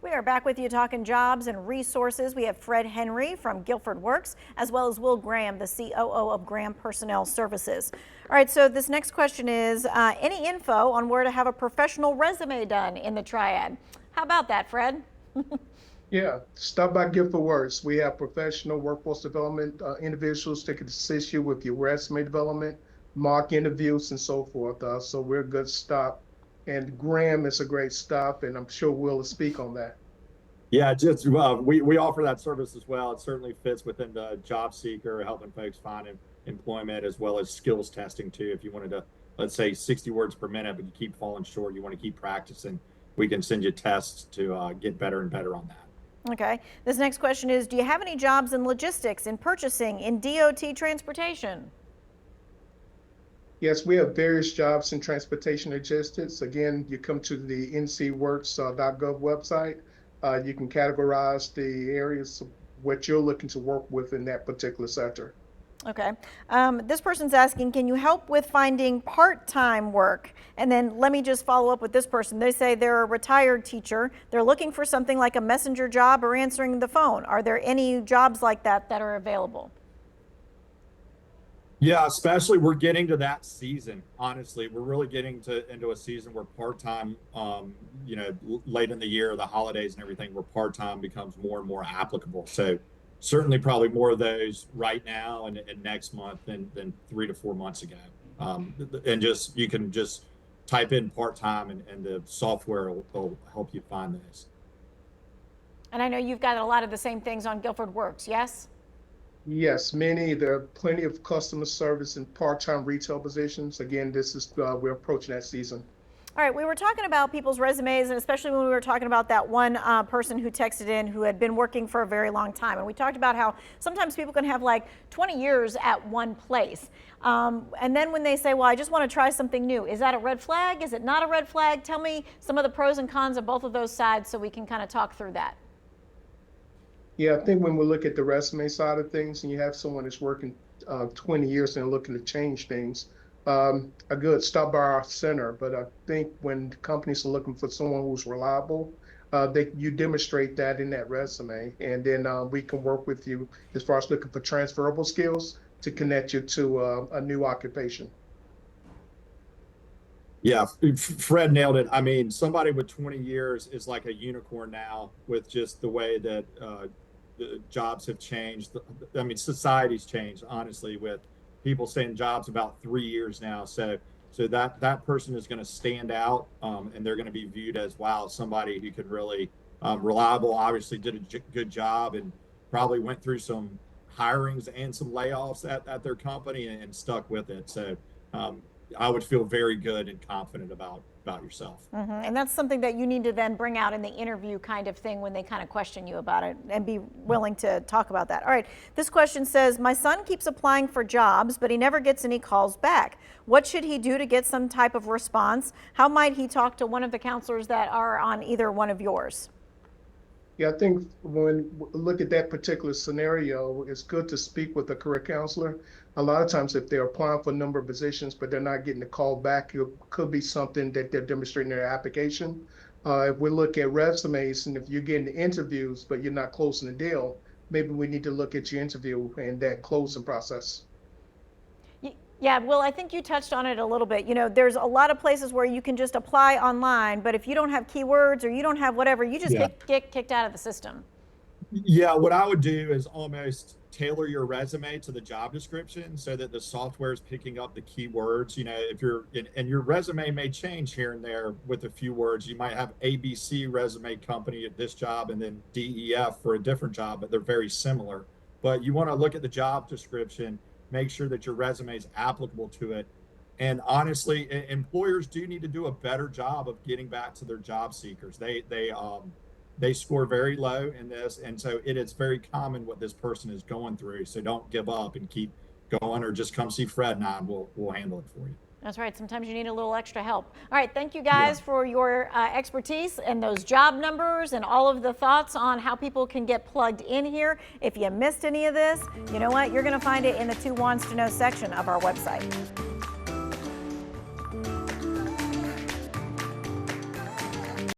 We are back with you talking jobs and resources. We have Fred Henry from Guilford Works, as well as Will Graham, the COO of Graham Personnel Services. All right, so this next question is, any info on where to have a professional resume done in the Triad? How about that, Fred? Yeah, stop by Guilford Works. We have professional workforce development individuals that can assist you with your resume development, mock interviews, and so forth. So we're a good stop. And Graham is a great stop, and I'm sure Will will speak on that. Yeah, just we offer that service as well. It certainly fits within the job seeker, helping folks find employment, as well as skills testing too. If you wanted to, let's say 60 words per minute, but you keep falling short, you want to keep practicing, we can send you tests to get better and better on that. Okay. This next question is, do you have any jobs in logistics, in purchasing, in DOT transportation? Yes, we have various jobs in transportation logistics. Again, you come to the ncworks.gov website. You can categorize the areas of what you're looking to work with in that particular sector. Okay. This person's asking, can you help with finding part-time work? And then let me just follow up with this person. They say they're a retired teacher. They're looking for something like a messenger job or answering the phone. Are there any jobs like that that are available? Yeah, especially we're getting to that season. Honestly, we're really getting into a season where part-time, late in the year, the holidays and everything, where part-time becomes more and more applicable. So certainly probably more of those right now and next month than 3 to 4 months ago. And you can just type in part-time and the software will help you find those. And I know you've got a lot of the same things on Guilford Works, yes? Yes, there are plenty of customer service and part-time retail positions. Again, we're approaching that season. All right, we were talking about people's resumes, and especially when we were talking about that one person who texted in who had been working for a very long time. And we talked about how sometimes people can have like 20 years at one place. And then when they say, well, I just want to try something new, is that a red flag? Is it not a red flag? Tell me some of the pros and cons of both of those sides so we can kind of talk through that. Yeah, I think when we look at the resume side of things and you have someone that's working 20 years and looking to change things, a good stop by our center. But I think when companies are looking for someone who's reliable, you demonstrate that in that resume. And then we can work with you as far as looking for transferable skills to connect you to a new occupation. Yeah, Fred nailed it. I mean, somebody with 20 years is like a unicorn now with just the way that the jobs have changed. I mean, society's changed, honestly, with people saying jobs about 3 years now. So that person is going to stand out, and they're going to be viewed as, wow, somebody who could really reliable, obviously did a good job and probably went through some hirings and some layoffs at their company and stuck with it. So I would feel very good and confident about yourself. Mm-hmm. And that's something that you need to then bring out in the interview kind of thing when they kind of question you about it, and be willing to talk about that. All right, this question says, my son keeps applying for jobs, but he never gets any calls back. What should he do to get some type of response? How might he talk to one of the counselors that are on either one of yours? Yeah, I think when we look at that particular scenario, it's good to speak with a career counselor. A lot of times if they're applying for a number of positions, but they're not getting a call back, it could be something that they're demonstrating in their application. If we look at resumes and if you're getting interviews, but you're not closing the deal, maybe we need to look at your interview and that closing process. Yeah, well, I think you touched on it a little bit. You know, there's a lot of places where you can just apply online, but if you don't have keywords or you don't have whatever, you just get kicked out of the system. Yeah, what I would do is almost tailor your resume to the job description so that the software is picking up the keywords. You know, if and your resume may change here and there with a few words. You might have ABC resume company at this job and then DEF for a different job, but they're very similar. But you want to look at the job description, make sure that your resume is applicable to it. And honestly, employers do need to do a better job of getting back to their job seekers. They score very low in this, and so it is very common what this person is going through. So don't give up and keep going, or just come see Fred and I, and we'll handle it for you. That's right. Sometimes you need a little extra help. All right. Thank you guys for your expertise and those job numbers and all of the thoughts on how people can get plugged in here. If you missed any of this, you know what? You're going to find it in the 2 Wants to Know section of our website.